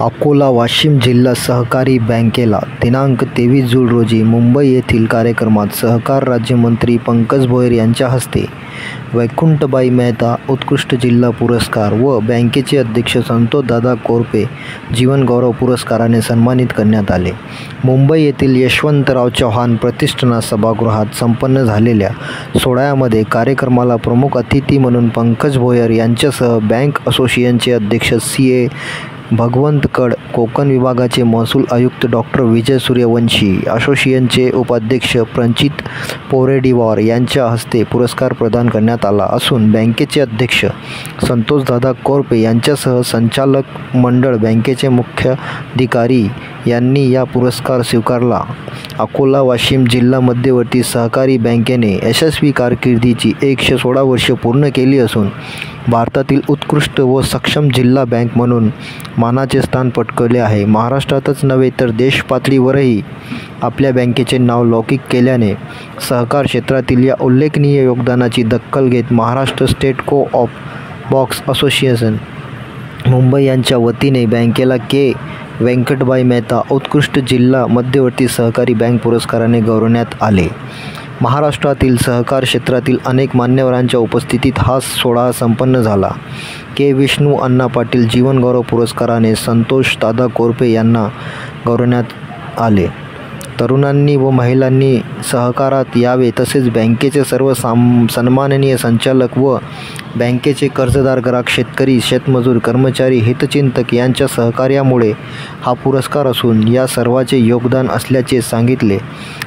अकोला वाशिम जिल्हा सहकारी बँकेला दिनांक 23 जून रोजी मुंबई येथील कार्यक्रमात सहकार राज्यमंत्री पंकज भोयर यांच्या हस्ते वैकुंठबाई मेहता उत्कृष्ट जिल्हा पुरस्कार व बँकेचे अध्यक्ष संतोषदादा कोरपे जीवनगौरव पुरस्काराने सन्मानित करण्यात आले. मुंबई येथील यशवंतराव चव्हाण प्रतिष्ठान सभागृहात संपन्न झालेल्या सोहळ्यामध्ये कार्यक्रमाला प्रमुख अतिथी म्हणून पंकज भोयर यांच्यासह बँक असोसिएशनचे अध्यक्ष CA भगवंत कड, कोकण विभागाचे महसूल आयुक्त डॉक्टर विजय सूर्यवंशी, असोसिएशनचे उपाध्यक्ष प्रणजित पोरेडिवार यांच्या हस्ते पुरस्कार प्रदान करण्यात आला असून बँकेचे अध्यक्ष संतोषदादा कोरपे यांच्यासह संचालक मंडळ बँकेचे मुख्याधिकारी यांनी या पुरस्कार स्वीकारला. अकोला वाशिम जिल्हा मध्यवर्ती सहकारी बँकेने यशस्वी कारकिर्दीची 116 वर्षे पूर्ण केली असून भारतातील उत्कृष्ट व सक्षम जिल्हा बँक म्हणून मानाचे स्थान पटकावले आहे. महाराष्ट्रातच नव्हे तर देशपातळीवरही आपल्या बँकेचे नाव लौकिक केल्याने सहकार क्षेत्रातील या उल्लेखनीय योगदानाची दखल घेत Maharashtra state co-op association Mumbai यांच्या वतीने बँकेला के. वेंकटबाई मेहता उत्कृष्ट जिल्हा मध्यवर्ती सहकारी बँक पुरस्काराने गौरवण्यात आले. महाराष्ट्रातील सहकार क्षेत्रातील अनेक मान्यवरांच्या उपस्थितीत हा सोहळा संपन्न झाला. के. विष्णू अण्णा पाटील जीवनगौरव पुरस्काराने संतोषदादा कोरपे यांना गौरवण्यात आले. तरुणांनी व महिलांनी सहकारात यावे तसेच बँकेचे सर्व सन्माननीय संचालक व बँकेचे कर्जदार, ग्राहक, शेतकरी, शेतमजूर, कर्मचारी, हितचिंतक यांच्या सहकार्यामुळे हा पुरस्कार असून या सर्वांचे योगदान असल्याचे सांगितले.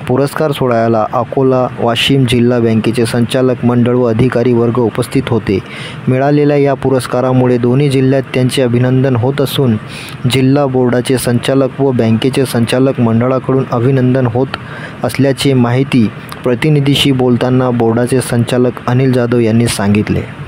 पुरस्कार सोहळ्याला अकोला वाशिम जिल्हा बँकेचे संचालक मंडळ व अधिकारी वर्ग उपस्थित होते. मिळालेल्या या पुरस्कारामुळे दोन्ही जिल्ह्यात त्यांचे अभिनंदन होत असून जिल्हा बोर्डाचे संचालक व बँकेचे संचालक मंडळाकडून अभिनंदन होत असल्याची माहिती प्रतिनिधीशी बोलताना बोर्डाचे संचालक अनिल जाधव यांनी सांगितले.